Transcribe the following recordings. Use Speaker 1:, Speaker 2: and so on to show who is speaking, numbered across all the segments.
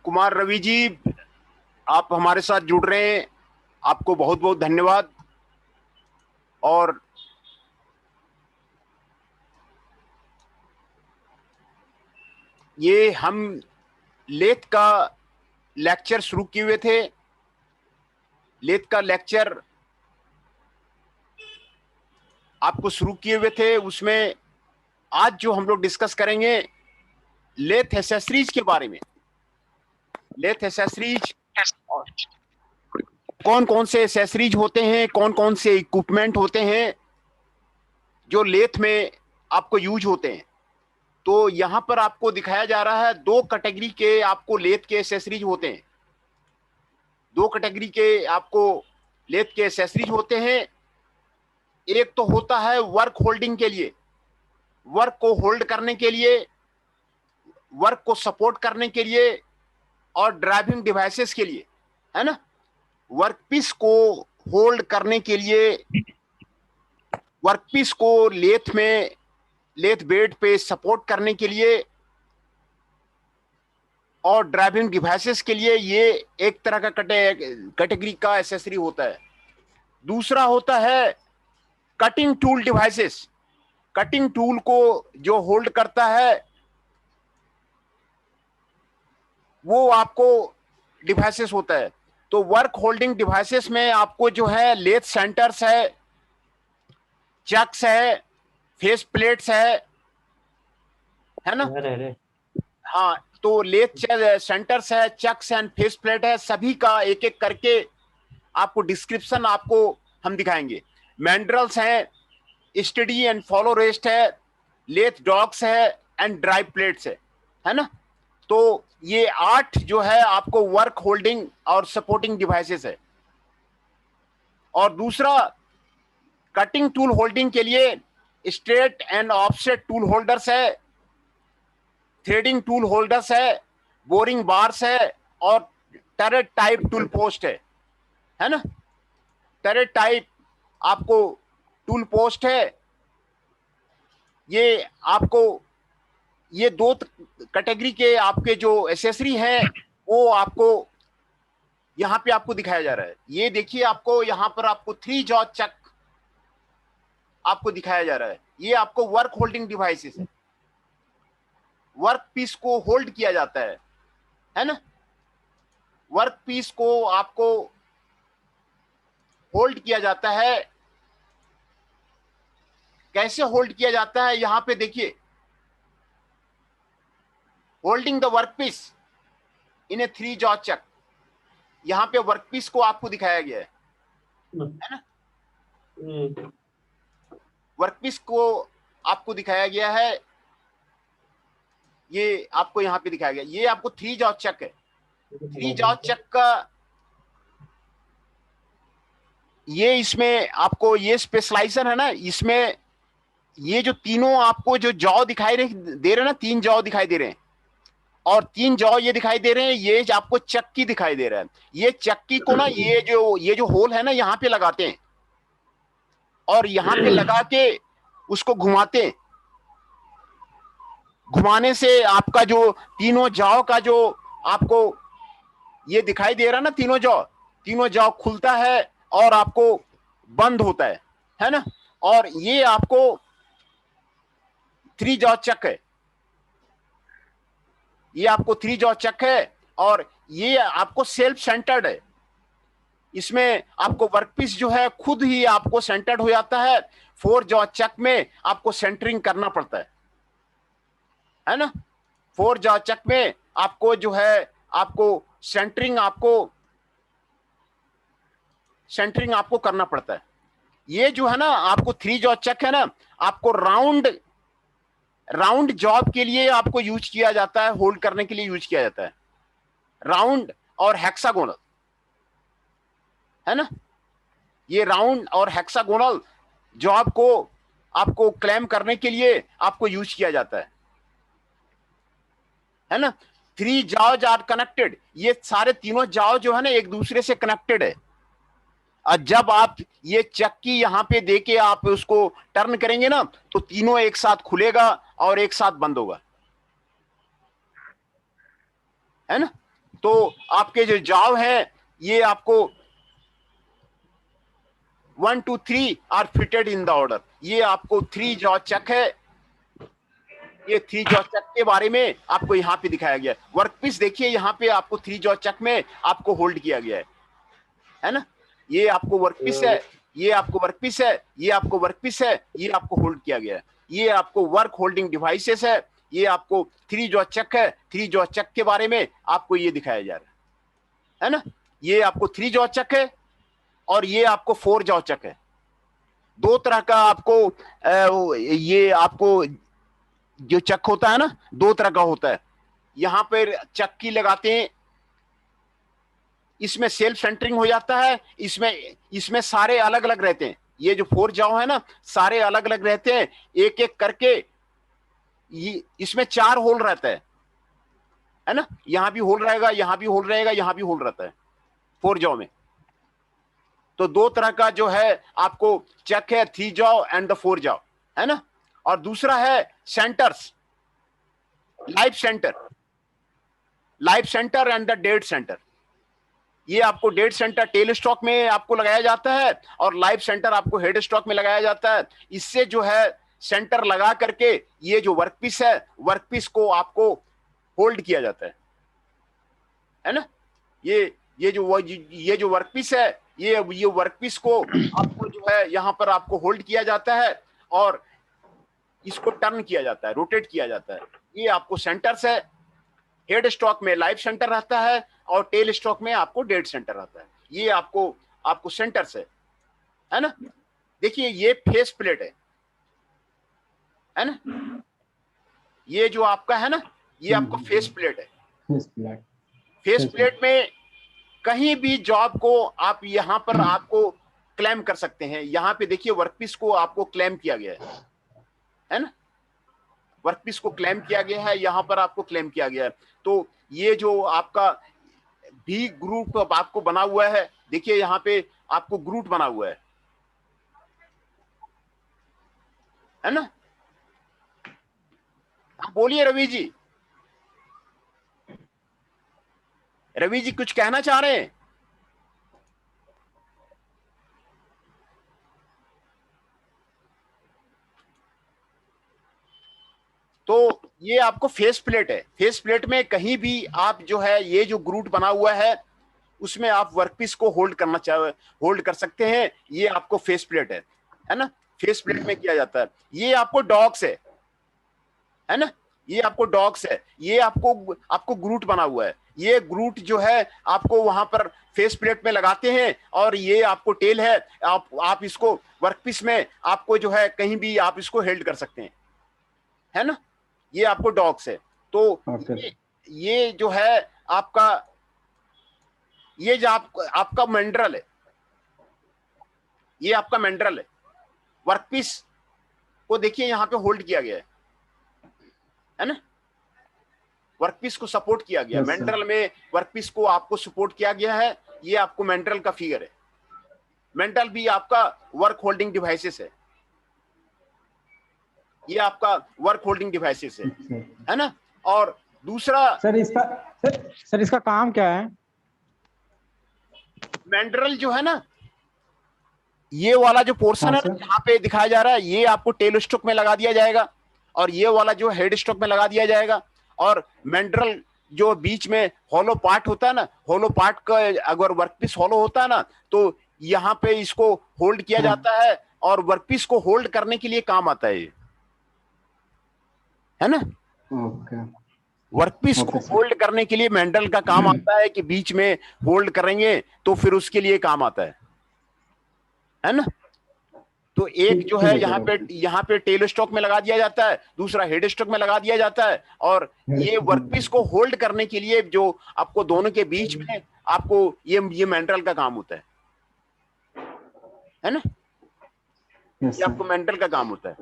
Speaker 1: कुमार रवि जी, आप हमारे साथ जुड़ रहे हैं, आपको बहुत बहुत धन्यवाद। और ये हम लेथ का लेक्चर शुरू किए हुए थे। लेथ का लेक्चर आपको शुरू किए हुए थे, उसमें आज जो हम लोग डिस्कस करेंगे लेथ एसेसरीज के बारे में। लेथ एसेसरीज, कौन कौन से एसेसरीज होते हैं, कौन कौन से इक्विपमेंट होते हैं जो लेथ में आपको यूज होते हैं। तो यहां पर आपको दिखाया जा रहा है दो कैटेगरी के आपको लेथ के एसेसरीज होते हैं। दो कैटेगरी के आपको लेथ के एसेसरीज होते हैं। एक तो होता है वर्क होल्डिंग के लिए, वर्क को होल्ड करने के लिए, वर्क को सपोर्ट करने के लिए, और ड्राइविंग डिवाइसेस के लिए, है ना। वर्कपीस को होल्ड करने के लिए, वर्कपीस को लेथ में, लेथ बेड पे सपोर्ट करने के लिए, और ड्राइविंग डिवाइसेस के लिए, ये एक तरह का कैटेगरी का एसेसरी होता है। दूसरा होता है cutting tool devices. Cutting tool को जो होल्ड करता है वो आपको डिवाइसेस होता है। तो वर्क होल्डिंग डिवाइसेस में आपको जो है लेथ सेंटर्स है, चक्स है, फेस प्लेट्स है ना।
Speaker 2: अरे
Speaker 1: हाँ, तो लेथ सेंटर्स है, चक्स एंड फेस प्लेट है, सभी का एक एक करके आपको डिस्क्रिप्शन आपको हम दिखाएंगे। मैंड्रल्स हैं, स्टडी एंड फॉलो रेस्ट है, लेथ डॉग्स है, एंड ड्राइव प्लेट्स है ना। तो ये 8 जो है आपको वर्क होल्डिंग और सपोर्टिंग डिवाइसेस है। और दूसरा कटिंग टूल होल्डिंग के लिए straight and offset tool holders है, थ्रेडिंग टूल होल्डर्स है, बोरिंग बार्स है, और टरेट टाइप टूल पोस्ट है ना। टरेट टाइप आपको टूल पोस्ट है। ये आपको, ये दो कैटेगरी के आपके जो एसेसरी हैं वो आपको यहां पे आपको दिखाया जा रहा है। ये देखिए, आपको यहां पर आपको 3 जॉ चक आपको दिखाया जा रहा है। ये आपको वर्क होल्डिंग डिवाइसेस है। वर्क पीस को होल्ड किया जाता है ना। वर्क पीस को आपको होल्ड किया जाता है। कैसे होल्ड किया जाता है, यहां पे देखिए, holding the work piece in a 3 jaw chuck. यहां पे वर्क पीस को आपको दिखाया गया है ना। वर्कपीस को आपको दिखाया गया है, ये आपको यहां पे दिखाया गया। ये आपको 3 जॉ चक है। 3 जॉ चक का ये, इसमें आपको ये स्पेशलाइजेशन है ना। इसमें ये जो तीनों आपको जो जॉ दिखाई दे रहे हैं ना, 3 जॉ दिखाई दे रहे हैं, और 3 जॉ ये दिखाई दे रहे हैं, ये आपको चक्की दिखाई दे रहा है। ये चक्की को ना, ये जो होल है ना, यहां पे लगाते हैं, और यहां पे लगा के उसको घुमाते हैं। घुमाने से आपका जो तीनों जॉ का जो आपको ये दिखाई दे रहा है ना, तीनों जॉ खुलता है और आपको बंद होता है ना। और ये आपको 3 जॉ चक है। ये आपको 3 जॉ चक है, और ये आपको सेल्फ सेंटर्ड है। इसमें आपको वर्कपीस जो है खुद ही आपको सेंटर्ड हो जाता है। 4 जॉ चक में आपको सेंटरिंग करना पड़ता है ना। 4 जॉ चक में आपको जो है आपको सेंटरिंग आपको करना पड़ता है। ये जो है ना आपको 3 जॉ चक है ना, आपको राउंड जॉब के लिए आपको यूज किया जाता है, होल्ड करने के लिए यूज किया जाता है। राउंड और हेक्सागोनल, है ना। ये राउंड और हेक्सागोनल जॉब को आपको क्लेम करने के लिए आपको यूज किया जाता है ना। 3 जॉज आर कनेक्टेड। ये सारे तीनों जॉ जो है ना एक दूसरे से कनेक्टेड है। और जब आप ये चक्की यहां पे देके आप उसको टर्न करेंगे ना, तो तीनों एक साथ खुलेगा और एक साथ बंद होगा, है ना। तो आपके जो जाव है ये आपको 1 2 3 are fitted in the order. ये आपको 3 जॉ चक है, ये 3 जॉ चक के बारे में आपको यहाँ पे दिखाया गया है। वर्कपीस देखिए यहाँ पे आपको 3 जॉ चक में आपको होल्ड किया गया है ना। ये आपको वर्कपीस है, ये आपको वर्कपीस है, ये आपको वर्कपीस है, ये आपको होल्ड किया गया है। ये आपको वर्क होल्डिंग डिवाइसेस है, ये आपको 3 जॉ चक है। 3 जॉ चक के बारे में आपको ये दिखाया जा रहा है ना। ये आपको 3 जॉ चक है और ये आपको 4 जॉ चक है। दो तरह का आपको ये आपको जो चक होता है ना, दो तरह का होता है। यहां पर चक्की लगाते हैं, इसमें सेल्फ सेंटरिंग हो जाता है, इसमें सारे अलग अलग रहते हैं। ये जो 4 जाओ है ना, सारे अलग अलग रहते हैं, एक एक करके। इसमें 4 होल रहता है ना। यहां भी होल रहेगा, यहां भी होल रहेगा, यहां भी होल रहता है 4 जाओ में। तो दो तरह का जो है आपको चक है, 3 जाओ एंड द 4 जाओ, है ना। और दूसरा है centres, life centre and the dead centre. ये आपको डेड सेंटर टेल स्टॉक में आपको लगाया जाता है और लाइफ सेंटर आपको हेड स्टॉक में लगाया जाता है। इससे जो है सेंटर लगा करके ये जो वर्कपीस है, वर्कपीस को आपको होल्ड किया जाता है ना। ये जो वर्कपीस है, ये वर्कपीस को आपको जो है यहां पर आपको होल्ड किया जाता है और इसको टर्न किया जाता है, रोटेट किया जाता है। ये आपको सेंटर्स है। हेड स्टॉक में लाइफ सेंटर रहता है और टेल स्टॉक में आपको डेड सेंटर रहता है। ये आपको सेंटर्स है ना। देखिए ये फेस प्लेट है ना। ये जो आपका है ना, ये आपको फेस प्लेट है। फेस प्लेट में कहीं भी जॉब को आप यहां पर आपको क्लेम कर सकते हैं। यहां पे देखिए वर्कपीस को आपको क्लेम किया गया है ना। वर्कपीस को क्लेम किया गया है, यहां पर आपको क्लेम किया गया है। तो ये जो आपका भी ग्रुप आपको बना हुआ है, देखिए यहां पे आपको ग्रुप बना हुआ है ना। आप बोलिए रवि जी। रवि जी कुछ कहना चाह रहे हैं? तो ये आपको फेस प्लेट है। फेस प्लेट में कहीं भी आप जो है ये जो ग्रुप बना हुआ है उसमें आप वर्कपीस को होल्ड कर सकते हैं। ये आपको फेस प्लेट है ना। फेस प्लेट में किया जाता है। ये आपको डॉग्स है ना। ये आपको डॉग्स है। ये आपको ग्रुप बना हुआ है। ये ग्रुप जो है आपको वहां पर फेस प्लेट में लगाते हैं और ये आपको टेल है। आप इसको वर्कपीस में आपको जो है कहीं भी आप इसको हेल्ड कर सकते हैं, है ना। ये आपको डॉग्स है। तो ये जो है आपका, ये जो आपका मैंड्रल है, ये आपका मैंड्रल है। वर्कपीस को देखिए यहां पे होल्ड किया गया है ना। वर्कपीस को सपोर्ट किया गया। मैंड्रल में वर्कपीस को आपको सपोर्ट किया गया है। ये आपको मैंड्रल का फिगर है। मैंड्रल भी आपका वर्क होल्डिंग डिवाइसेस ये आपका वर्क होल्डिंग डिवाइसेस है ना। और दूसरा
Speaker 2: सर इसका काम क्या है?
Speaker 1: मैंड्रल जो है ना, ये वाला जो पोर्शन है यहाँ पे दिखाया जा रहा है, ये आपको टेल स्टॉक में लगा दिया जाएगा और ये वाला जो हेड स्टॉक में लगा दिया जाएगा। और मैंड्रल जो बीच में हॉलो पार्ट होता है ना, हॉलो पार्ट का अगर वर्कपीस हॉलो होता है ना, तो यहाँ पे इसको होल्ड किया जाता है और वर्कपीस को होल्ड करने के लिए काम आता है ना। वर्कपीस को होल्ड करने के लिए मैंड्रल का काम आता है कि बीच में होल्ड करेंगे तो फिर उसके लिए काम आता है ना। तो एक जो है यहाँ पे टेल स्टॉक में लगा दिया जाता है, दूसरा हेड स्टॉक में लगा दिया जाता है। और ये वर्कपीस को होल्ड करने के लिए जो आपको दोनों के बीच में आपको ये मैंड्रल का काम होता है ना। ये आपको मैंड्रल का काम होता है।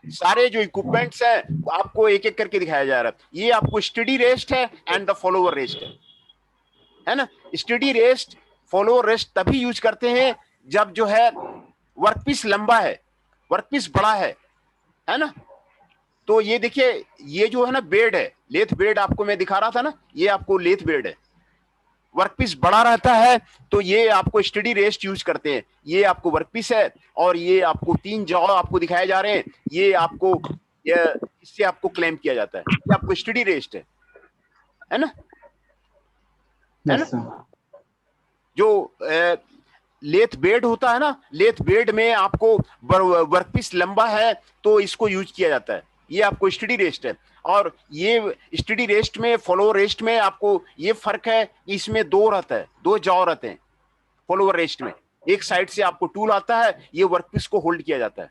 Speaker 1: सारे जो इक्विपमेंट्स हैं आपको एक एक करके दिखाया जा रहा है। ये आपको स्टडी रेस्ट है एंड द फॉलोअर रेस्ट है ना। स्टडी रेस्ट फॉलोअर रेस्ट तभी यूज करते हैं जब जो है वर्कपीस लंबा है, वर्कपीस बड़ा है ना। तो ये देखिए, ये जो है ना बेड है, लेथ बेड आपको मैं दिखा रहा था ना, ये आपको लेथ बेड वर्कपीस बड़ा रहता है तो ये आपको स्टडी रेस्ट यूज करते हैं। ये आपको वर्कपीस है और ये आपको 3 जॉ आपको दिखाए जा रहे हैं, ये आपको इससे आपको क्लेम किया जाता है, ये आपको स्टडी रेस्ट है ना, है ना।
Speaker 2: Yes sir.
Speaker 1: जो लेथ बेड होता है ना, लेथ बेड में आपको वर्कपीस लंबा है तो इसको यूज किया जाता है, ये आपको स्टडी रेस्ट है। और ये स्टडी रेस्ट में फॉलोअर रेस्ट में आपको ये फर्क है, इसमें दो रहता है, दो जॉ रहते हैं फॉलोअर रेस्ट में। एक साइड से आपको टूल आता है, ये वर्कपीस को होल्ड किया जाता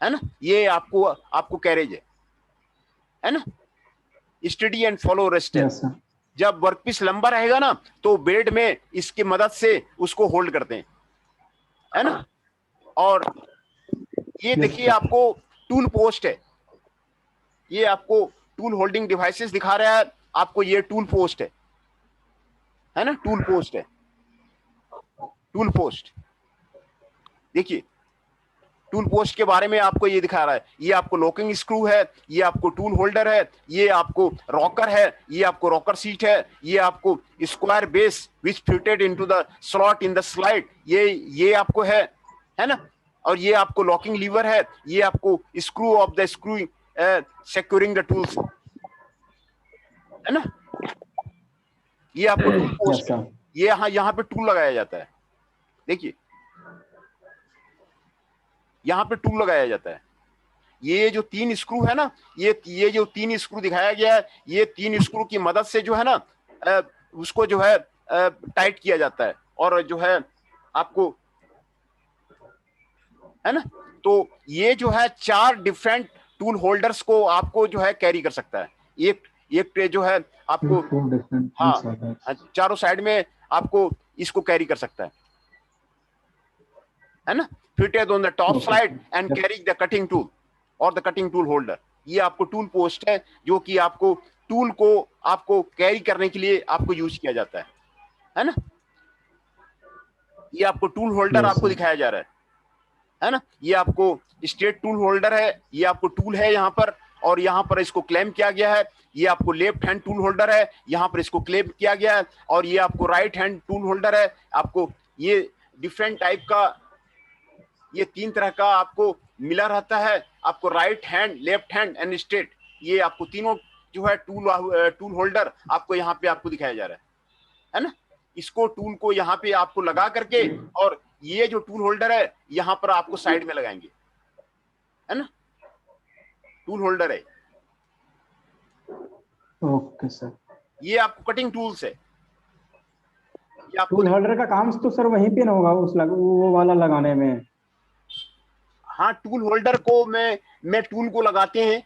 Speaker 1: है ना, ये आपको आपको कैरेज है ना, स्टडी एंड फॉलो रेस्ट है।
Speaker 2: Yes sir.
Speaker 1: जब वर्कपीस लंबा रहेगा ना तो बेड में इसकी मदद से उसको होल्ड करते हैं, है ना। और ये देखिए आपको टूल पोस्ट है, ये आपको टूल होल्डिंग डिवाइसेस दिखा रहा है आपको, ये टूल पोस्ट है ना, टूल पोस्ट है, टूल पोस्ट देखिए, टूल पोस्ट के बारे में आपको ये दिखा रहा है। ये आपको लॉकिंग स्क्रू है, ये आपको टूल होल्डर है, ये आपको रॉकर है, ये आपको रॉकर सीट है, ये आपको square base which fitted into the slot in the slide, ये आपको है ना। और ये आपको लॉकिंग लीवर है, ये आपको screw of the screw securing the tools है ना। ये आपको टूल पोस्ट है, ये यहाँ पे टूल लगाया जाता है, देखिए यहाँ पे टूल लगाया जाता है। ये जो 3 स्क्रू है ना, ये जो 3 स्क्रू दिखाया गया है, ये 3 स्क्रू की मदद से जो है ना उसको जो है टाइट किया जाता है, और जो है आपको है ना। तो ये जो है 4 डिफरेंट टूल होल्डर्स को आपको जो है कैरी कर सकता है। एक जो है आपको हाँ चारों साइड में आपको इसको कैरी कर सकता है ना। Fitted on the top slide and carry the cutting tool और द कटिंग टूल होल्डर। ये आपको टूल पोस्ट है जो कि आपको टूल को आपको कैरी करने के लिए आपको यूज किया जाता है ना। ये आपको टूल होल्डर आपको दिखाया जा रहा है ना। ये आपको स्ट्रेट टूल होल्डर है, ये आपको टूल है यहाँ पर, और यहाँ पर इसको क्लेम किया गया है। ये आपको लेफ्ट हैंड टूल होल्डर है, यहाँ पर इसको क्लेम किया गया है। और ये आपको राइट हैंड टूल होल्डर है। आपको ये डिफरेंट टाइप का, ये 3 तरह का आपको मिला रहता है, आपको right hand, left hand and straight. ये आपको तीनों जो है टूल होल्डर आपको यहाँ पे आपको दिखाया जा रहा है ना। इसको टूल को यहाँ पे आपको लगा करके, और ये जो टूल होल्डर है यहाँ पर आपको साइड में लगाएंगे, है ना। टूल होल्डर है।
Speaker 2: Okay sir.
Speaker 1: ये आपको कटिंग टूल्स है। ये आपको
Speaker 2: टूल होल्डर का काम तो सर वहीं पे ना होगा वो वाला लगाने में।
Speaker 1: हाँ, टूल होल्डर को मैं टूल को लगाते हैं।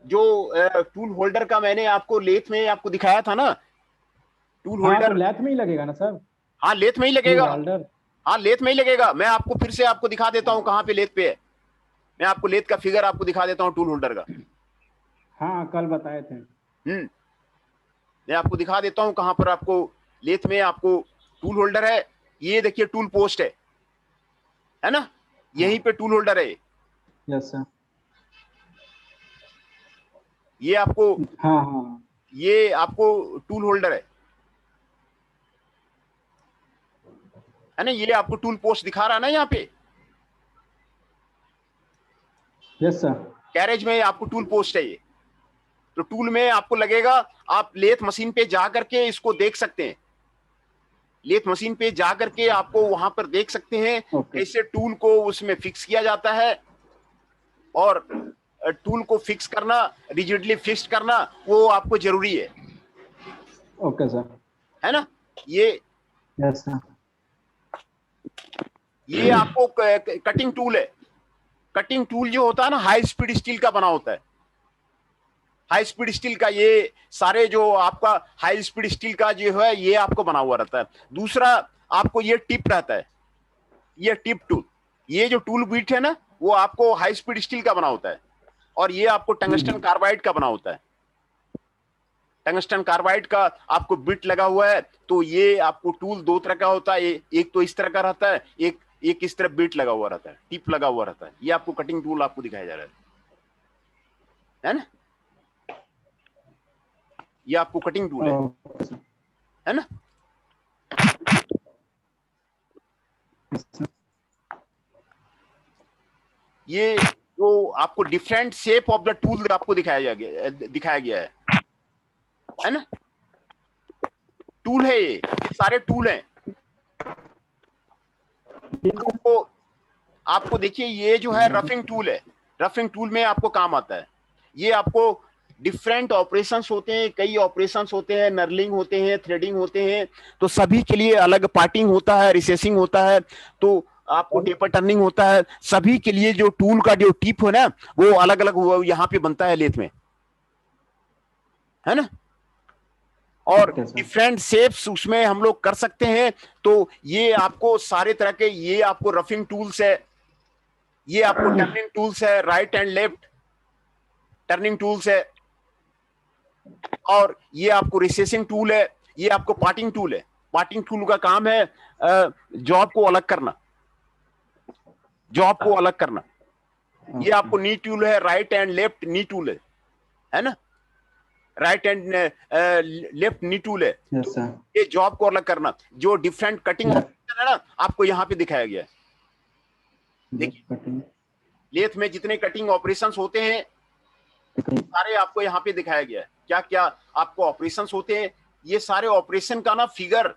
Speaker 1: जो टूल होल्डर का मैंने आपको लेथ में आपको दिखाया था ना, टूल होल्डर।
Speaker 2: तो लेथ में ही लगेगा ना सर?
Speaker 1: हाँ, लेथ में ही लगेगा। हाँ, लेथ में ही लगेगा। मैं आपको फिर से आपको दिखा देता हूँ कहाँ पे लेथ पे है। मैं आपको लेथ का फिगर आपको दिखा देता हूँ टूल होल्डर का।
Speaker 2: हाँ, कल बताए थे।
Speaker 1: मैं आपको दिखा देता हूँ कहाँ पर आपको लेथ में आपको टूल होल्डर है। ये देखिए टूल पोस्ट है ना, यहीं पे टूल होल्डर है।
Speaker 2: Yes sir.
Speaker 1: ये आपको
Speaker 2: हाँ
Speaker 1: ये आपको टूल होल्डर है ना। ये आपको टूल पोस्ट दिखा रहा है ना यहाँ पे।
Speaker 2: Yes sir.
Speaker 1: कैरेज में आपको टूल पोस्ट है ये। तो टूल में आपको लगेगा, आप लेथ मशीन पे जा करके इसको देख सकते हैं। लेथ मशीन पे जा करके आपको वहां पर देख सकते हैं कैसे टूल को उसमें फिक्स किया जाता है। और टूल को फिक्स करना, रिजिडली फिक्स करना, वो आपको जरूरी है।
Speaker 2: Okay sir.
Speaker 1: है ना। ये
Speaker 2: यस सर।
Speaker 1: ये आपको कटिंग टूल है। कटिंग टूल जो होता है ना, हाई स्पीड स्टील का बना होता है। हाई स्पीड स्टील का, ये सारे जो आपका हाई स्पीड स्टील का जो है ये आपको बना हुआ रहता है। दूसरा आपको ये टिप रहता है, ये टिप टूल। ये जो टूल बिट है ना, वो आपको हाई स्पीड स्टील का बना होता है। और ये आपको टंगस्टन कार्बाइड का बना होता है। टंगस्टन कार्बाइड का आपको बिट लगा हुआ है। तो ये आपको टूल 2 तरह का होता है। एक तो इस तरह का रहता है, एक इस तरह बिट लगा हुआ रहता है, टिप लगा हुआ रहता है। ये आपको कटिंग टूल आपको दिखाया जा रहा है ना। ये आपको कटिंग टूल है। है ना। ये जो आपको different shape of the tool आपको दिखाया गया है ना। टूल है ये सारे टूल हैं। आपको देखिए ये जो है रफिंग टूल है। रफिंग टूल में आपको काम आता है। ये आपको डिफरेंट ऑपरेशंस होते हैं, कई ऑपरेशंस होते हैं, नर्लिंग होते हैं, थ्रेडिंग होते हैं, तो सभी के लिए अलग पार्टिंग होता है, रिसेसिंग होता है, तो आपको टेपर टर्निंग होता है। सभी के लिए जो टूल का जो टिप है ना वो अलग अलग यहाँ पे बनता है लेथ में, है ना। और डिफरेंट शेप्स उसमें हम लोग कर सकते हैं। तो ये आपको सारे तरह के, ये आपको रफिंग टूल्स है, ये आपको टर्निंग टूल्स है, right and left turning tools है, और ये आपको रिसेसिंग टूल है, ये आपको पार्टिंग टूल है। पार्टिंग टूल का काम है जॉब को अलग करना, जॉब को अलग करना। ये आपको नी टूल है, right and left knee tool है ना, right and left knee tool है। तो ये जॉब को अलग करना, जो डिफरेंट कटिंग ऑपरेशन है ना आपको यहाँ पे दिखाया गया है। देखिए लेथ में जितने कटिंग ऑपरेशंस होते हैं सारे आपको यहाँ पे दिखाया गया है। क्या क्या आपको ऑपरेशंस होते हैं, ये सारे ऑपरेशन का ना फिगर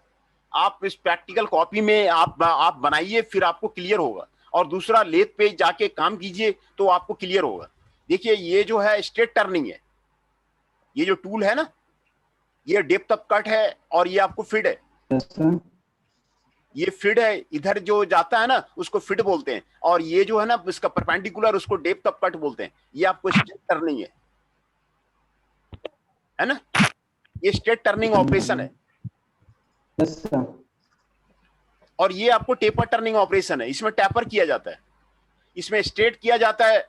Speaker 1: आप इस प्रैक्टिकल कॉपी में आप बनाइए, फिर आपको क्लियर होगा। और दूसरा लेथ पे जाके काम कीजिए तो आपको क्लियर होगा। देखिए ये जो है स्ट्रेट टर्निंग है, ये जो टूल है ना ये डेप्थ ऑफ कट है, और ये आपको फिड है। ये फिड है, इधर जो जाता है ना उसको फिड बोलते हैं, और ये जो है ना इसका परपेंडिकुलर उसको डेप्थ ऑफ कट बोलते हैं। ये आपको स्ट्रेट टर्निंग है ना, ये स्ट्रेट टर्निंग ऑपरेशन है। और ये आपको टेपर टर्निंग ऑपरेशन है, इसमें टैपर किया जाता है, इसमें स्ट्रेट किया जाता है,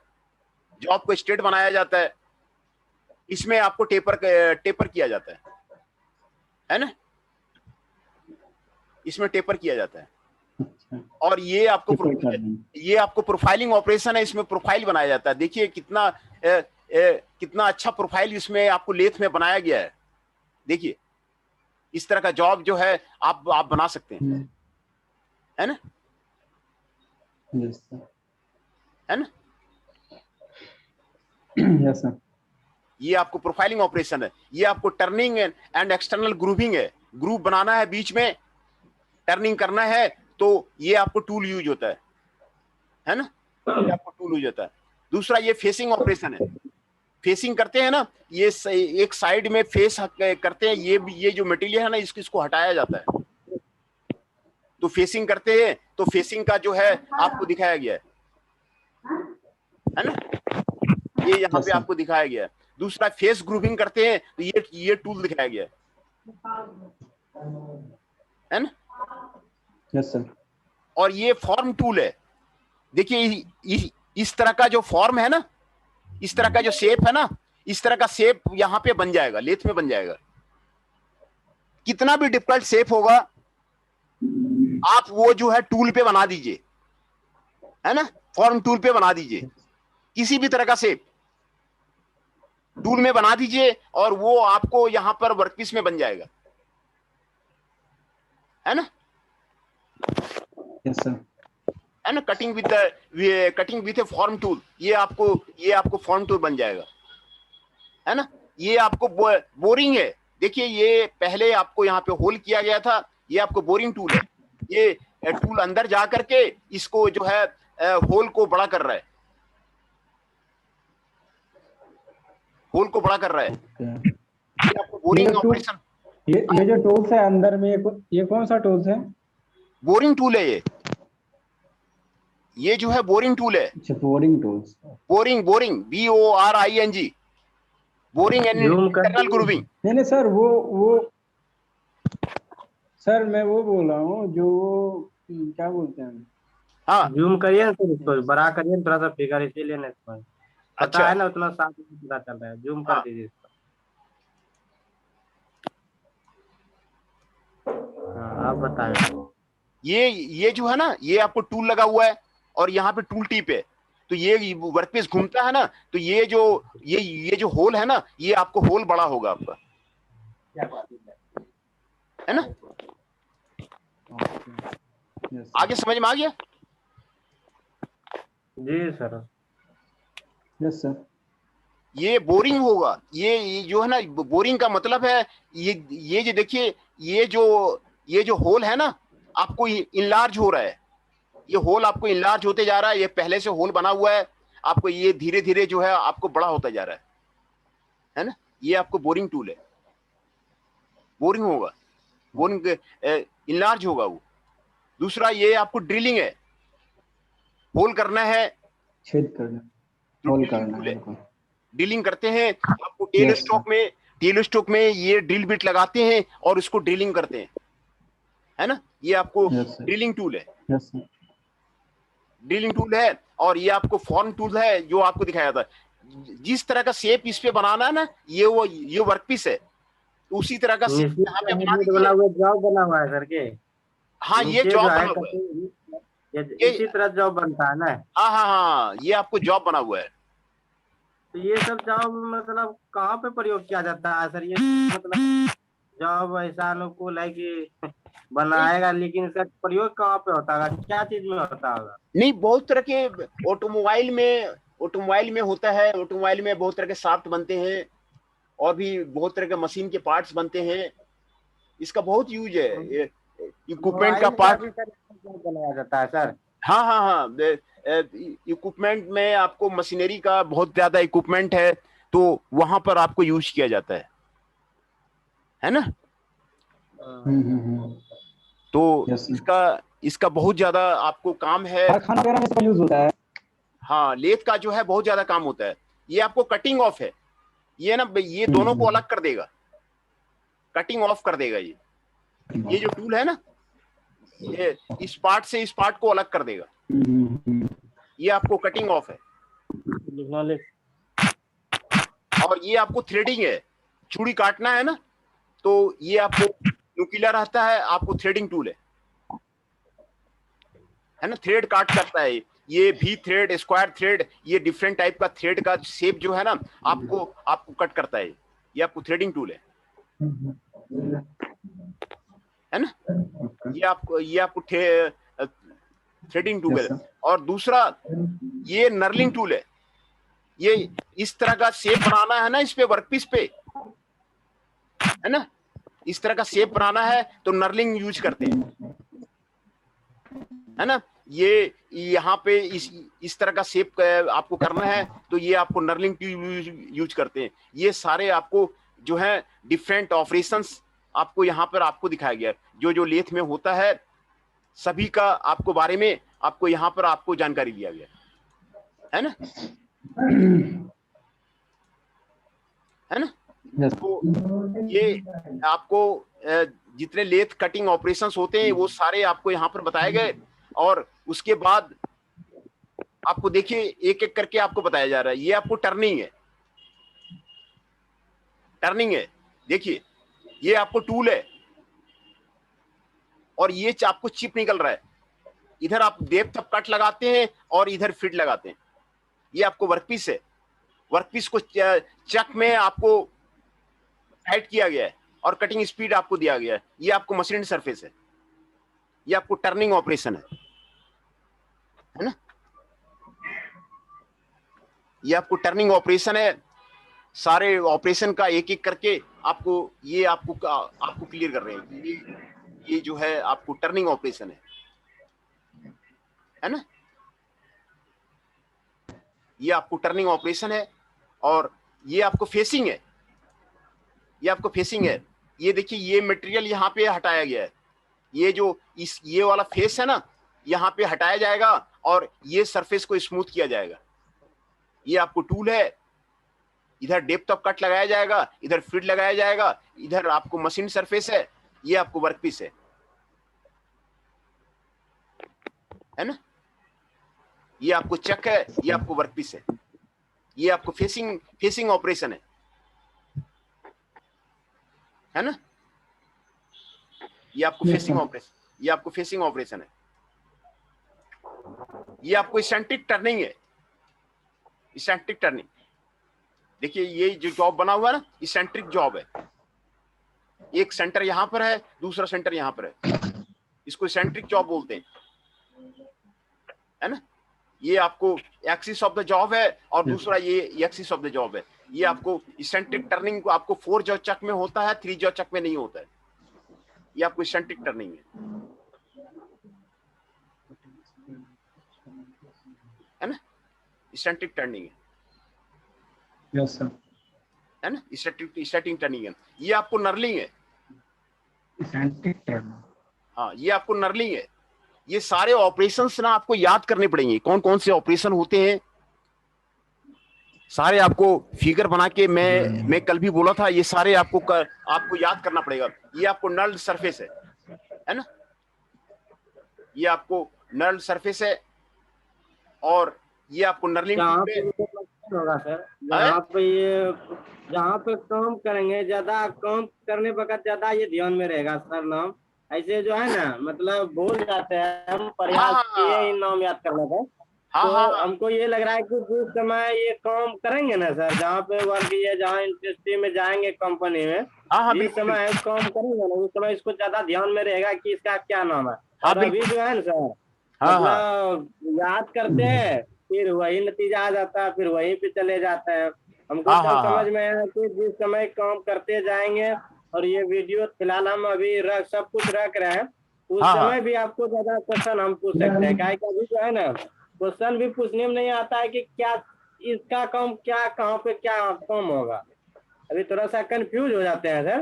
Speaker 1: जॉब को स्ट्रेट बनाया जाता है, इसमें आपको टेपर किया जाता है ना, इसमें टेपर किया जाता है। और ये आपको प्रोफाइलिंग ऑपरेशन है, इसमें प्रोफाइल बनाया जाता है। देखिए कितना कितना अच्छा प्रोफाइल इसमें आपको लेथ में बनाया गया है। देखिए इस तरह का जॉब जो है आप बना सकते हैं, है ना, है ना।
Speaker 2: Yes sir.
Speaker 1: ये आपको प्रोफाइलिंग ऑपरेशन है। ये आपको टर्निंग एंड एक्सटर्नल ग्रूविंग है, ग्रूव बनाना है, बीच में टर्निंग करना है, तो ये आपको टूल यूज होता है ना, ये आपको टूल यूज होता है। दूसरा ये फेसिंग ऑपरेशन है, फेसिंग करते हैं ना, ये एक साइड में फेस करते हैं, ये जो मटेरियल है ना इसको हटाया जाता है, तो फेसिंग करते हैं, तो फेसिंग का जो है आपको दिखाया गया है ना, ये यहाँ पे आपको दिखाया गया है। दूसरा फेस ग्रूविंग करते हैं, तो ये टूल दिखाया गया है ना।
Speaker 2: Yes sir.
Speaker 1: और ये फॉर्म टूल है। देखिए इस तरह का जो फॉर्म है ना, इस तरह का जो शेप है ना, इस तरह का शेप यहाँ पे बन जाएगा, लेथ में बन जाएगा। कितना भी डिफिकल्ट शेप होगा आप वो जो है टूल पे बना दीजिए, है ना, फॉर्म टूल पे बना दीजिए, किसी भी तरह का शेप टूल में बना दीजिए, और वो आपको यहां पर वर्कपीस में बन जाएगा, है ना।
Speaker 2: Yes sir.
Speaker 1: है ना, cutting with A form tool, ये आपको फॉर्म टूल बन जाएगा, है ना। ये आपको बोरिंग है। देखिए ये पहले आपको यहाँ पे होल किया गया था, ये आपको बोरिंग टूल है। ये टूल अंदर जा करके इसको जो है होल को बड़ा कर रहा है, होल को बड़ा कर रहा है। ये आपको बोरिंग ऑपरेशन,
Speaker 2: ये जो टूल्स है अंदर में, ये कौन सा टूल्स है?
Speaker 1: बोरिंग टूल है ये जो है बोरिंग टूल है।
Speaker 2: अच्छा, boring tools.
Speaker 1: Boring BORING, boring and internal grooving.
Speaker 2: नहीं सर, वो सर मैं वो बोल रहा हूँ जो क्या बोलते हैं।
Speaker 3: हाँ जूम करिए ना सर, इसको बड़ा करिए थोड़ा सा फिगर, इसीलिए ना इसको पता है ना उतना साफ पता चल रहा है। जूम कर दीजिए इसको। हाँ आप बताएं।
Speaker 1: ये जो है ना, ये आपको टूल लगा हुआ है और यहाँ पे टूल टिप है, तो ये वर्कपीस घूमता है ना, तो ये जो होल है ना, ये आपको होल बड़ा होगा आपका, है ना?
Speaker 2: यस
Speaker 1: आगे समझ में आ गया?
Speaker 3: जी सर।
Speaker 2: Yes sir.
Speaker 1: ये बोरिंग होगा, ये जो है ना, बोरिंग का मतलब है ये जो देखिए, ये जो होल है ना, आपको इनलार्ज हो रहा है। ये होल आपको इनलार्ज होते जा रहा है। ये पहले से होल बना हुआ है, आपको ये धीरे धीरे जो है आपको बड़ा होता जा रहा है ना? ये आपको बोरिंग टूल है। बोरिंग होगा, बोरिंग इनलार्ज होगा वो। दूसरा ये आपको ड्रिलिंग है, होल करना है,
Speaker 2: छेद करना,
Speaker 1: जो
Speaker 2: होल
Speaker 1: ड्रिलिंग
Speaker 2: करना
Speaker 1: टूल
Speaker 2: है
Speaker 1: है।
Speaker 2: बिल्कुल।
Speaker 1: ड्रिलिंग करते हैं आपको
Speaker 2: यस सर।
Speaker 1: टेल स्टॉक में ये ड्रिल बिट लगाते हैं और इसको ड्रिलिंग करते हैं, है ना? ये आपको
Speaker 2: यस सर।
Speaker 1: ड्रिलिंग टूल है।
Speaker 2: Yes sir.
Speaker 1: ड्रिलिंग टूल है। और ये आपको फॉर्म टूल है, जो आपको दिखाया था। जिस तरह का शेप इस पे बनाना है ना, ये वर्कपीस है, उसी तरह का शेप
Speaker 3: नीचे
Speaker 1: यहाँ
Speaker 3: का
Speaker 1: पे बना
Speaker 3: हेड बना
Speaker 1: दीजिए।
Speaker 3: हुआ, जॉब बना हुआ है सर के।
Speaker 1: हाँ, ये
Speaker 3: नीचे जो
Speaker 1: जॉब
Speaker 3: है
Speaker 1: बना हुआ है।
Speaker 3: कटिंग,
Speaker 1: ये
Speaker 3: इसी तरह जॉब बनता है ना।
Speaker 1: हाँ हाँ हाँ, ये आपको जॉब बना हुआ है।
Speaker 3: तो ये सब जॉब मतलब कहाँ पे प्रयोग किया जाता है सर? ये मतलब जॉब ऐसा अनुकूल है कि
Speaker 1: नहीं
Speaker 3: बनाएगा, लेकिन इसका प्रयोग कहाँ पे होता होगा, क्या चीज में होता होगा?
Speaker 1: नहीं, बहुत तरह के ऑटोमोबाइल में होता है। ऑटोमोबाइल में बहुत तरह के शाफ्ट बनते हैं, और भी बहुत तरह के मशीन के पार्ट्स बनते हैं। इसका बहुत यूज है, इक्विपमेंट का
Speaker 3: मोबाइल का
Speaker 1: पार्ट।
Speaker 3: भी सर जॉब बनाया जाता है सर?
Speaker 1: हाँ हाँ हाँ, इक्विपमेंट में आपको मशीनरी का बहुत ज्यादा इक्विपमेंट है, तो वहां पर आपको यूज किया जाता है ना?
Speaker 2: हम्म।
Speaker 1: तो
Speaker 2: यस सर।
Speaker 1: इसका इसका बहुत ज्यादा आपको काम है।
Speaker 2: कारखाना वगैरह में इसका यूज होता है।
Speaker 1: हाँ, लेथ का जो है बहुत ज्यादा काम होता है। ये आपको कटिंग ऑफ है, ये ना, ये दोनों को अलग कर देगा, कटिंग ऑफ कर देगा। ये जो टूल है ना, ये इस पार्ट से इस पार्ट को अलग कर देगा। ये आपको कटिंग ऑफ है। और ये आपको थ्रेडिंग है, चूड़ी काटना है ना, तो ये आपको नुकीला रहता है, आपको थ्रेडिंग टूल है ना? थ्रेड काट करता है ये भी थ्रेड, स्क्वायर थ्रेड, ये डिफरेंट टाइप का थ्रेड का शेप जो है ना, आपको कट करता है। ये आपको थ्रेडिंग टूल है ना? ये आपको थ्रेडिंग टूल
Speaker 2: यस
Speaker 1: है।
Speaker 2: सर।
Speaker 1: और दूसरा ये नर्लिंग टूल है। ये इस तरह का शेप बनाना है ना, इस पे वर्कपीस पे, है ना? इस तरह का शेप बनाना है तो नर्लिंग यूज करते हैं, है ना? ये यहाँ पे इस तरह का शेप आपको करना है, तो ये आपको नर्लिंग यूज करते हैं। ये सारे आपको जो है डिफरेंट ऑपरेशंस आपको यहाँ पर आपको दिखाया गया है। जो लेथ में होता है, सभी का आपको बारे में आपको यहाँ पर आपको जानकारी दिया गया है ना? है ना?
Speaker 2: यस।
Speaker 1: तो ये आपको जितने लेथ कटिंग ऑपरेशंस होते हैं, वो सारे आपको यहाँ पर बताए गए। और उसके बाद आपको देखिए, एक एक करके आपको बताया जा रहा है। ये आपको टर्निंग है, देखिए, ये आपको टूल है, और ये आपको चिप निकल रहा है। इधर आप डेप्थ ऑफ कट लगाते हैं और इधर फिट लगाते हैं। ये आपको वर्कपीस है। वर्कपीस को चक में आपको टाइट किया गया है, और कटिंग स्पीड आपको दिया गया है। ये आपको मशीन सरफेस है। ये आपको टर्निंग ऑपरेशन है ना? ये आपको टर्निंग ऑपरेशन है। सारे ऑपरेशन का एक एक करके आपको क्लियर कर रहे हैं कि ये जो है आपको टर्निंग ऑपरेशन है ना? ये आपको टर्निंग ऑपरेशन है। और ये आपको फेसिंग है। ये देखिए, ये मटेरियल यहाँ पे हटाया गया है। ये वाला फेस है ना, यहाँ पे हटाया जाएगा, और ये सरफेस को स्मूथ किया जाएगा। ये आपको टूल है। इधर डेप्थ ऑफ कट लगाया जाएगा, इधर फिट लगाया जाएगा, इधर आपको मशीन सरफेस है। ये आपको वर्कपीस है ना? ये आपको चक है, ये आपको वर्कपीस है। ये आपको फेसिंग ऑपरेशन है ना? ये आपको फेसिंग ऑपरेशन है। ये आपको इसेंट्रिक टर्निंग है। इसेंट्रिक टर्निंग, देखिए, ये जो जॉब बना हुआ है ना, इसेंट्रिक जॉब है। एक सेंटर यहाँ पर है, दूसरा सेंटर यहाँ पर है, इसको सेंट्रिक जॉब बोलते हैं, है ना। ये आपको एक्सिस ऑफ द जॉब है और दूसरा ये एक्सिस ऑफ द जॉब है। ये आपको इसेंट्रिक टर्निंग को आपको 4 जॉ चक में होता है, 3 जॉ चक में नहीं होता है। ये आपको इसेंट्रिक टर्निंग है ना, इसेंट्रिक टर्निंग है,
Speaker 2: यस सर,
Speaker 1: है ना, इसेंट्रिक टर्निंग है। ये आपको नर्लिंग है,
Speaker 2: इसेंट्रिक टर्न।
Speaker 1: हाँ ये आपको नर्लिंग है। ये सारे ऑपरेशंस ना आपको याद करने पड़ेंगे, कौन कौन से ऑपरेशन होते हैं सारे आपको फिगर बना के मैं कल भी बोला था, ये सारे आपको याद करना पड़ेगा। ये आपको नर्ल सरफेस है ना, ये आपको नर्ल सरफेस है और ये आपको नर्लिंग
Speaker 3: होगा सर। जहाँ पे काम करेंगे, ज्यादा काम करने वक्त ज्यादा ये ध्यान में रहेगा सर नाम। ऐसे जो है ना, मतलब भूल जाते हैं हम, प्रयास किए इन नाम याद करने का। तो हमको ये लग रहा है कि जिस समय ये काम करेंगे ना सर, जहाँ पे वर्क ये जहाँ इंडस्ट्री में जाएंगे कंपनी में, जिस समय काम करेंगे ना उस समय इसको ज्यादा ध्यान में रहेगा कि इसका क्या नाम है। और अभी जो है ना सर, मतलब याद करते हैं फिर वही नतीजा आ जाता है, फिर वहीं पे चले जाते हैं। हमको समझ में आया कि जिस समय काम करते जाएंगे, और ये वीडियो फिलहाल हम अभी सब कुछ रख रहे हैं, उस समय भी आपको ज्यादा क्वेश्चन हम पूछ सकते हैं। क्या अभी जो है ना क्वेश्चन भी पूछने में नहीं आता है कि क्या इसका काम क्या कहाँ पे क्या काम होगा, अभी थोड़ा सा कंफ्यूज हो जाते हैं सर।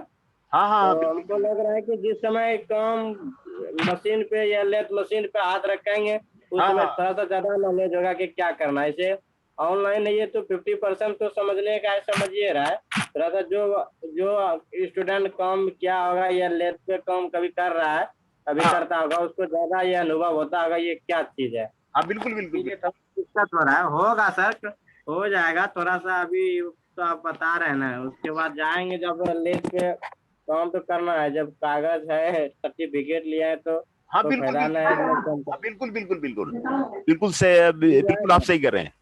Speaker 3: तो हमको लग रहा है कि जिस समय काम मशीन पे या लेथ मशीन पे हाथ रखेंगे उस समय थोड़ा सा ज्यादा नॉलेज होगा कि क्या करना है। इसे ऑनलाइन ये तो 50% तो समझने का है, समझिए रहा है। थोड़ा सा जो स्टूडेंट काम क्या होगा या लेथ पे काम कभी कर रहा है, कभी करता होगा, उसको ज्यादा ये अनुभव होता होगा ये क्या चीज है।
Speaker 1: बिल्कुल बिल्कुल
Speaker 3: दिक्कत हो रहा है, होगा सर, हो जाएगा। थोड़ा सा अभी तो आप बता रहे हैं ना, उसके बाद जाएंगे जब लेथ पे काम तो करना है, जब कागज है सर्टिफिकेट लिया है तो
Speaker 1: बिल्कुल बिल्कुल बिल्कुल से बिल्कुल आप सही कर रहे हैं।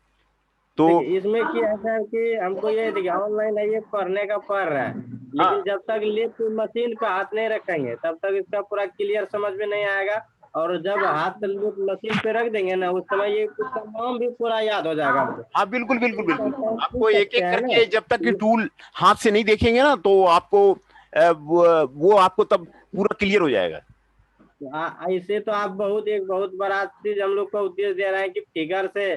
Speaker 1: तो
Speaker 3: इसमें क्या है कि हमको ये देखिए ऑनलाइन है, ये पढ़ने का पढ़ रहा है, लेकिन जब तक लेथ मशीन पे हाथ नहीं रखेंगे तब तक इसका पूरा क्लियर समझ में नहीं आएगा। और जब हाथ मशीन पे रख देंगे ना उस समय ये नाम भी पूरा याद हो जाएगा हमको।
Speaker 1: बिल्कुल बिल्कुल बिल्कुल आपको एक एक करके जब तक कि टूल हाथ से नहीं देखेंगे ना तो आपको वो आपको तब पूरा क्लियर हो जाएगा।
Speaker 3: ऐसे तो आप बहुत बड़ा चीज हम लोग को उद्देश्य दे रहे हैं कि फिगर से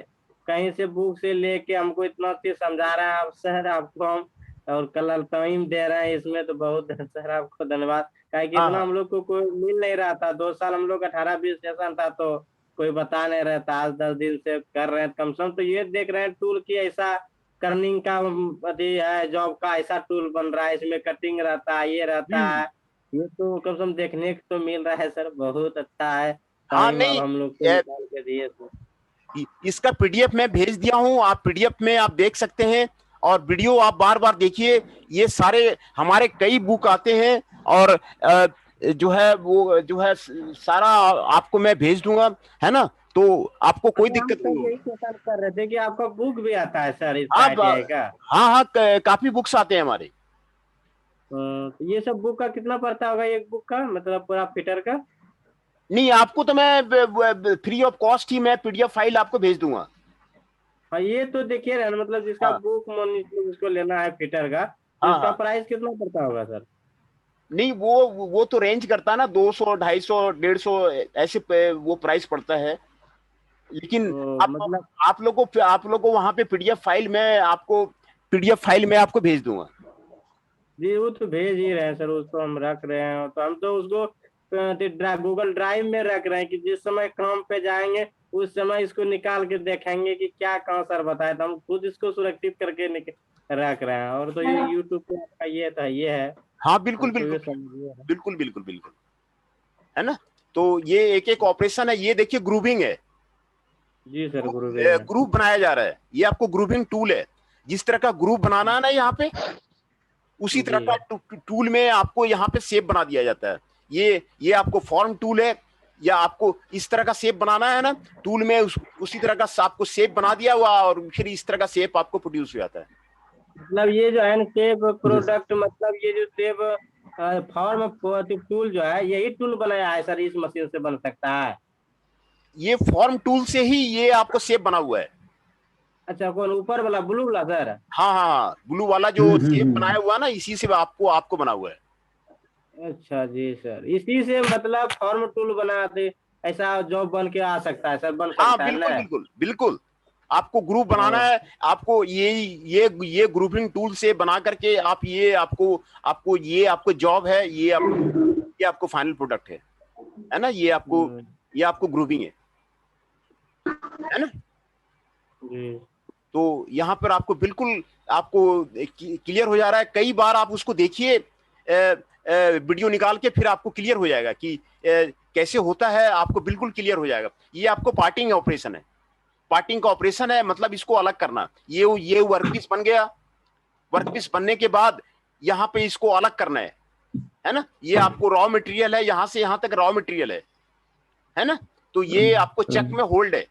Speaker 3: कहीं से बुक से लेके हमको इतना चीज समझा रहे हैं आप सर, आपको हम और कल टाइम दे रहे हैं इसमें, तो बहुत सर आपको धन्यवाद। कि इतना हम लोग को कोई मिल नहीं रहा था, 2 साल हम लोग 18-20 सेशन था तो कोई बता नहीं रहा था। आज 10 दिन से कर रहे हैं, कम से कम तो ये देख रहे हैं टूल की ऐसा कर्निंग का है, जॉब का ऐसा टूल बन रहा है, इसमें कटिंग रहता है, ये रहता है, ये तो कम से कम देखने को तो मिल रहा है सर, बहुत अच्छा है।
Speaker 1: नहीं
Speaker 3: हम लोग को निकाल के दिए
Speaker 1: इसका पीडीएफ मैं भेज दिया हूँ, आप पीडीएफ में आप देख सकते हैं और वीडियो आप बार बार देखिए। ये सारे हमारे कई बुक आते हैं और जो है वो जो है सारा आपको मैं भेज दूंगा, है ना, तो आपको कोई दिक्कत नहीं
Speaker 3: कर रहे थे कि आपका बुक भी आता है सर इसका?
Speaker 1: हाँ काफी बुक्स आते हैं हमारे।
Speaker 3: ये सब बुक का कितना पड़ता होगा एक बुक का, मतलब पूरा फिटर का?
Speaker 1: नहीं, आपको तो मैं फ्री ऑफ कॉस्ट ही मैं पीडीएफ फाइल आपको भेज दूंगा।
Speaker 3: हाँ ये तो देखिए ना, मतलब जिसका बुक जिसको लेना है फिटर का, उसका प्राइस कितना पड़ता होगा सर?
Speaker 1: नहीं वो तो रेंज करता है ना, 200, 250, 150 ऐसे वो प्राइस पड़ता है। लेकिन मतलब आप लोगों को वहां पे पीडीएफ फाइल मैं आपको भेज दूंगा।
Speaker 3: जी वो तो भेज ही रहे हैं सर, उसको हम रख रहे हैं, तो हम तो उसको गूगल ड्राइव में रख रहे हैं कि जिस समय काम पे जाएंगे उस समय इसको निकाल के देखेंगे कि क्या कहाँ सर बताया, तो हम खुद इसको सुरक्षित करके रख रहे हैं। और तो ये यूट्यूब पे आपका ये है।
Speaker 1: हाँ बिल्कुल है ना। तो ये एक एक ऑपरेशन है, ये देखिए ग्रूविंग है।
Speaker 3: जी सर,
Speaker 1: ग्रुप बनाया जा रहा है, ये आपको ग्रुविंग टूल है। जिस तरह का ग्रुप बनाना है ना यहाँ पे, उसी तरह का टूल में आपको यहाँ पे शेप बना दिया जाता है। ये आपको फॉर्म टूल है, या आपको इस तरह का शेप बनाना है ना टूल में, उसी तरह का आपको शेप बना दिया हुआ और फिर इस तरह का शेप आपको प्रोड्यूस हो जाता है।
Speaker 3: मतलब ये जो है शेप प्रोडक्ट, मतलब ये जो शेप फॉर्म टूल जो है यही टूल बनाया है सर, इस मशीन से बन सकता है?
Speaker 1: ये फॉर्म टूल से ही ये आपको शेप बना हुआ है।
Speaker 3: अच्छा, कौन ऊपर वाला ब्लू वाला सर?
Speaker 1: हाँ हाँ हाँ, ब्लू वाला जो शेप बनाया हुआ ना, इसी से आपको आपको बना हुआ है।
Speaker 3: अच्छा जी सर, इसी से मतलब फॉर्म टूल बना दे, ऐसा जॉब बन के आ सकता है सर, बन
Speaker 1: हाँ
Speaker 3: सकता है
Speaker 1: बिल्कुल
Speaker 3: ना?
Speaker 1: बिल्कुल बिल्कुल। आपको ग्रुप बनाना
Speaker 3: हाँ।
Speaker 1: है, आपको ये ग्रुपिंग टूल से बना करके आप ये आपको आपको ये आपको जॉब है, ये आपको फाइनल प्रोडक्ट है ना,
Speaker 3: हम्म,
Speaker 1: ये आपको ग्रुपिंग है ना।
Speaker 3: जी।
Speaker 1: तो यहाँ पर आपको बिल्कुल आपको क्लियर हो जा रहा है। कई बार आप उसको देखिए वीडियो निकाल के, फिर आपको क्लियर हो जाएगा कि कैसे होता है, आपको बिल्कुल क्लियर हो जाएगा। ये आपको पार्टिंग ऑपरेशन है, पार्टिंग का ऑपरेशन है, मतलब इसको अलग करना। ये वर्कपीस बन गया, वर्कपीस बनने के बाद यहाँ पे इसको अलग करना है ना। ये आपको रॉ मटेरियल है, यहाँ से यहाँ तक रॉ मटेरियल है ना। तो ये आपको चक में होल्ड है,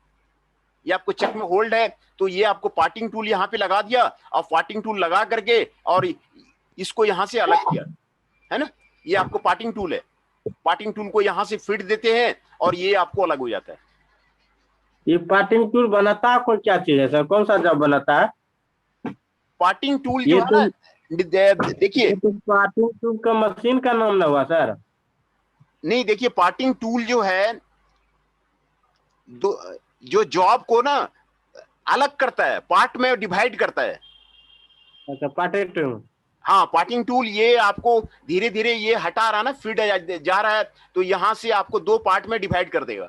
Speaker 1: ये आपको चक में होल्ड है। तो ये आपको पार्टिंग टूल यहाँ पे लगा दिया, और पार्टिंग टूल लगा करके और इसको यहाँ से अलग किया, है ना। ये आपको पार्टिंग टूल है, पार्टिंग टूल को यहाँ से फिट देते हैं और ये आपको अलग हो जाता है।
Speaker 3: ये पार्टिंग टूल बनाता है कौन, क्या चीज है सर, कौन सा जॉब बनाता है?
Speaker 1: पार्टिंग टूल जो
Speaker 3: ये
Speaker 1: है
Speaker 3: तो
Speaker 1: ना, देखिए,
Speaker 3: ये तो पार्टिंग टूल का मशीन का नाम ना हुआ सर?
Speaker 1: नहीं देखिए, पार्टिंग टूल जो है जो जॉब को ना अलग करता है, पार्ट में डिवाइड करता है।
Speaker 3: अच्छा, पार्टिंग टूल।
Speaker 1: हाँ, पार्टिंग टूल ये आपको धीरे धीरे ये हटा रहा ना, फीड जा रहा है, तो यहां से आपको दो पार्ट में डिवाइड कर देगा।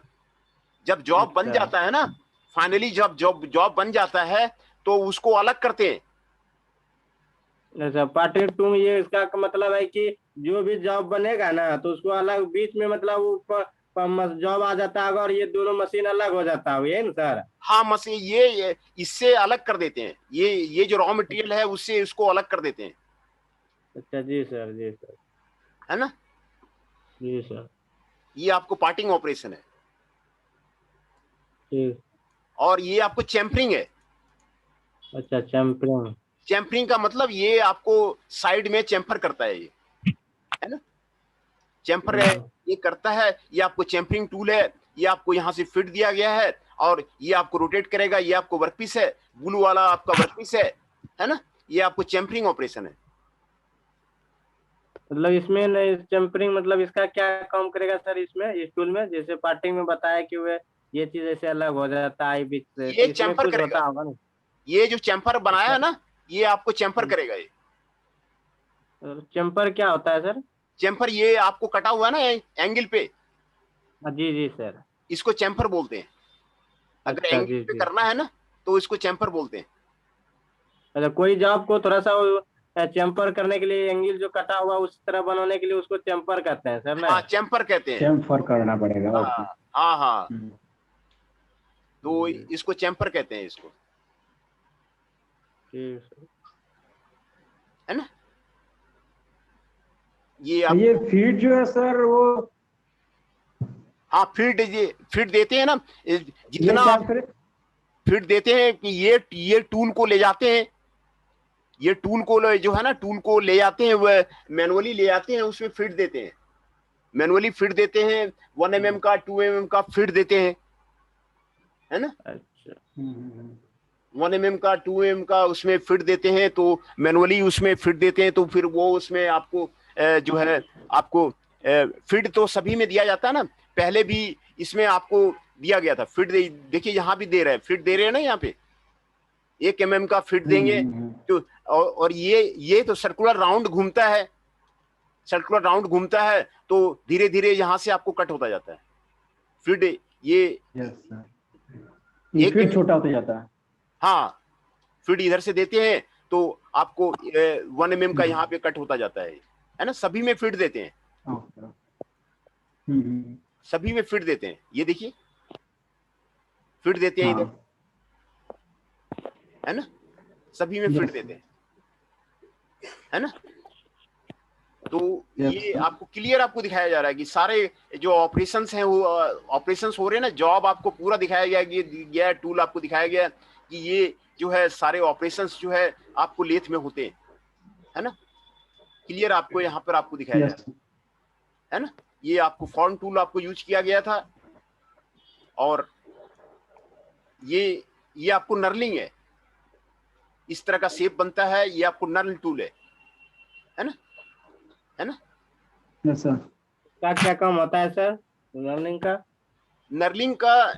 Speaker 1: जब जॉब बन
Speaker 3: अच्छा
Speaker 1: जाता है ना, फाइनली जब जॉब बन जाता है, तो उसको अलग करते हैं।
Speaker 3: अच्छा, पार्टिंग टूल ये इसका मतलब है कि जो भी जॉब बनेगा ना तो उसको अलग बीच में मतलब ऊपर जॉब आ जाता है और ये दोनों मशीन अलग हो जाता है, ये ना सर?
Speaker 1: हाँ, मशीन ये इससे अलग कर देते हैं, ये जो रॉ मटेरियल है उससे इसको अलग कर देते हैं,
Speaker 3: अच्छा जी सर, जी सर,
Speaker 1: है ना।
Speaker 3: जी सर,
Speaker 1: ये आपको पार्टिंग ऑपरेशन है।
Speaker 3: ठीक।
Speaker 1: और ये आपको चैम्फरिंग है।
Speaker 3: अच्छा, चैम्पियन।
Speaker 1: चैम्फरिंग का मतलब ये आपको साइड में चैम्फर करता है, ये है ना, चैम्फर है, ये करता है। ये आपको चैम्फरिंग टूल है, ये आपको यहाँ से फिट दिया गया है, और ये आपको रोटेट करेगा। ये आपको वर्कपीस है, ब्लू वाला आपका वर्कपीस है ना। ये आपको चैम्फरिंग ऑपरेशन है।
Speaker 3: मतलब इसमें चैम्परिंग मतलब इसका क्या काम करेगा सर इसमें, इस टूल में? जैसे पार्टिंग में बताया कि वे ये चीज ऐसे अलग हो जाता है बीच से, तो
Speaker 1: ये
Speaker 3: इसमें
Speaker 1: चैम्फर
Speaker 3: कुछ
Speaker 1: करेगा,
Speaker 3: होता होगा ना?
Speaker 1: ये जो चैम्फर बनाया है
Speaker 3: अच्छा,
Speaker 1: ना, ये आपको चैम्फर करेगा। ये
Speaker 3: चैम्पर क्या होता है सर?
Speaker 1: चैम्फर ये आपको कटा हुआ है ना एंगल पे,
Speaker 3: जी जी सर।
Speaker 1: इसको चैम्फर बोलते हैं। अगर
Speaker 3: अच्छा
Speaker 1: एंगल
Speaker 3: जी
Speaker 1: पे
Speaker 3: जी।
Speaker 1: करना है ना, तो इसको चैम्फर बोलते हैं।
Speaker 3: अच्छा, कोई जॉब को थोड़ा सा चैम्पर करने के लिए एंगल जो कटा हुआ उस तरह बनाने के लिए उसको चैम्पर कहते हैं सर ना?
Speaker 1: हाँ, चैम्फर कहते हैं।
Speaker 2: चेम्फर करना पड़ेगा, ओके।
Speaker 1: हाँ हाँ हाँ,
Speaker 2: हम्म।
Speaker 1: तो इसको चैम्फर कहते हैं इसको,
Speaker 3: ठीक सर।
Speaker 1: है ना। ये
Speaker 2: तो
Speaker 1: आप,
Speaker 2: ये फीड जो है सर वो,
Speaker 1: हाँ फीड, ये फीड देते हैं ना,
Speaker 2: ये
Speaker 1: जितना
Speaker 2: क्या
Speaker 1: आप
Speaker 2: फिर?
Speaker 1: फीड देते हैं कि ये टूल को ले जाते हैं, ये टूल को जो है ना, टूल को ले जाते हैं, वह मैनुअली ले जाते हैं, उसमें फीड देते हैं, मैनुअली फीड देते हैं। 1 mm का 2 mm का फीड देते हैं, है ना।
Speaker 3: अच्छा।
Speaker 1: 1 mm का 2 mm का उसमें फिट देते हैं, तो मैनुअली उसमें फिट देते हैं, तो फिर वो उसमें आपको जो है आपको फिट तो सभी में दिया जाता है ना। पहले भी इसमें आपको दिया गया था फिट, देखिए यहाँ भी दे रहे हैं, फिट दे रहे हैं ना, यहाँ पे 1 mm का फिट देंगे। तो और ये तो सर्कुलर राउंड घूमता है, सर्कुलर राउंड घूमता है, तो धीरे धीरे यहाँ से आपको कट होता जाता है फिट। ये
Speaker 2: यस सर, ये
Speaker 1: एक
Speaker 2: फिर छोटा होता जाता है।
Speaker 1: हाँ, फीड इधर से देते हैं, तो आपको 1 mm का यहाँ पे कट होता जाता है ना। सभी में फीड देते हैं,
Speaker 2: ओके।
Speaker 1: सभी में फीड देते हैं। ये देखिए, फीड देते हैं इधर, है ना, सभी में फीड देते हैं, है ना। तो ये आपको क्लियर आपको दिखाया जा रहा है कि सारे जो ऑपरेशंस हैं वो ऑपरेशंस हो रहे हैं ना, जॉब आपको पूरा दिखाया गया टूल आपको दिखाया गया कि ये जो है सारे ऑपरेशंस जो है आपको लेथ में होते हैं, है ना। क्लियर आपको यहाँ पर आपको दिखाया
Speaker 2: यस
Speaker 1: जाएगा, है ना। ये आपको फॉर्म टूल आपको यूज किया गया था, और ये आपको नर्लिंग है, इस तरह का शेप बनता है, ये आपको नर्ल टूल है ना, है ना।
Speaker 2: Yes sir.
Speaker 3: क्या क्या काम होता है सर लर्निंग का?
Speaker 1: नर्लिंग का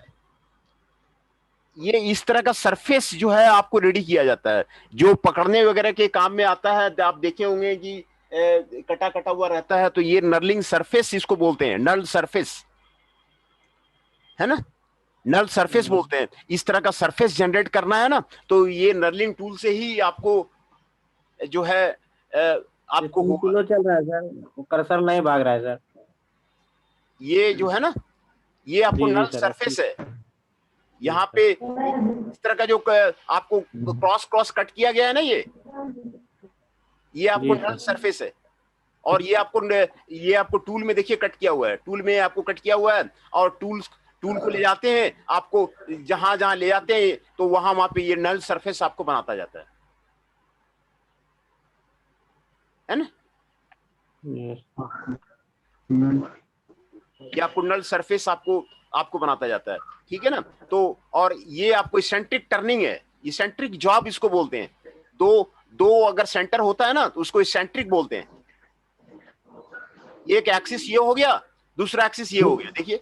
Speaker 1: ये इस तरह का सरफेस जो है आपको रेडी किया जाता है, जो पकड़ने वगैरह के काम में आता है। आप देखे होंगे कि कटा कटा हुआ रहता है, तो ये नर्लिंग सरफेस इसको बोलते हैं, नर्ल सरफेस, है ना, नर्ल सरफेस बोलते हैं। इस तरह का सरफेस जनरेट करना है ना, तो ये नर्लिंग टूल से ही आपको जो है आपको
Speaker 3: किलो चल रहा है सर, कर्सर नहीं भाग रहा है सर।
Speaker 1: ये जो है ना, ये आपको
Speaker 3: जी,
Speaker 1: नर्ल
Speaker 3: सर,
Speaker 1: सरफेस है। यहाँ पे इस तरह का जो आपको क्रॉस कट किया गया है ना, ये आपको
Speaker 3: जी,
Speaker 1: नर्ल
Speaker 3: सर।
Speaker 1: सरफेस है। और ये आपको टूल में देखिए कट किया हुआ है, टूल में आपको कट किया हुआ है। और टूल को ले जाते हैं, आपको जहां जहां ले जाते हैं तो वहां पे ये नल सरफेस आपको बनाता जाता है ना। ये आपको नल सरफेस आपको बनाता जाता है, ठीक है ना। तो और ये आपको इसेंट्रिक टर्निंग है, इसेंट्रिक जॉब इसको बोलते हैं। दो अगर सेंटर होता है ना, तो उसको इसेंट्रिक बोलते हैं। एक एक्सिस ये हो गया, दूसरा एक्सिस ये हो गया, देखिए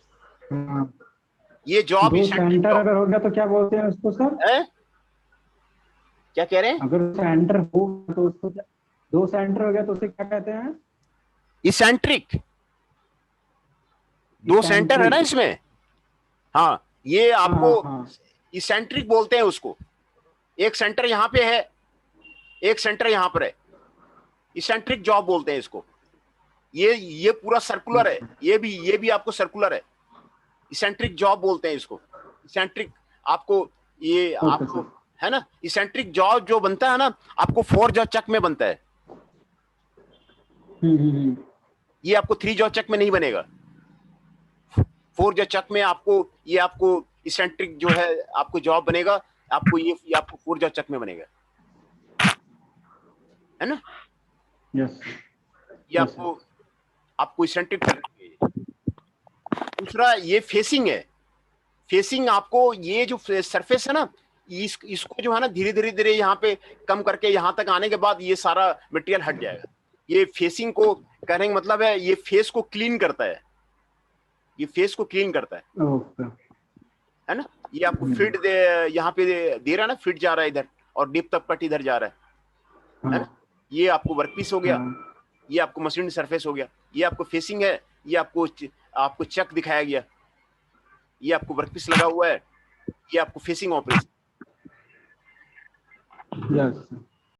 Speaker 1: ये जॉब
Speaker 2: दो सेंटर अगर हो गया तो क्या बोलते हैं उसको सर?
Speaker 1: क्या कह रहे हैं?
Speaker 2: अगर सेंटर हो तो उसको क्या, दो सेंटर हो गया तो उसे क्या कहते हैं?
Speaker 1: इसेंट्रिक। दो सेंटर है ना इसमें, हाँ, ये आपको इसेंट्रिक बोलते हैं उसको। एक सेंटर यहाँ पे है, एक सेंटर यहाँ पर है, इसेंट्रिक जॉब बोलते हैं इसको। ये पूरा सर्कुलर है, ये भी आपको सर्कुलर है, इसेंट्रिक जॉब बोलते हैं इसको। इसेंट्रिक आपको ये आपको है ना, इसेंट्रिक जॉब जो बनता है ना, आपको 4 जॉ चक में बनता है। ये आपको 3 जॉ चक में नहीं बनेगा। 4 जॉ चक में आपको इसेंट्रिक जो है आपको जॉब बनेगा, आपको ये आपको 4 जॉ चक में बनेगा, है ना।
Speaker 2: यस,
Speaker 1: ये आपको इसेंट्रिक करना। दूसरा ये फेसिंग है। फेसिंग आपको ये जो सरफेस है ना, इसको जो है ना धीरे धीरे यहाँ पे कम करके यहाँ तक आने के बाद ये सारा मटेरियल हट जाएगा। ये फेसिंग को कहने का मतलब है, ये फेस को क्लीन करता है, ये फेस को क्लीन करता है ना। ये आपको फिट यहाँ पे दे रहा है ना, फिट जा रहा है इधर, और डिप तक कट इधर जा रहा है ना। ये आपको वर्कपीस हो गया, ये आपको मशीन सरफेस हो गया, ये आपको फेसिंग है, ये आपको चक दिखाया गया, ये आपको वर्कपीस लगा हुआ है, ये आपको फेसिंग ऑपरेशन।
Speaker 2: यस।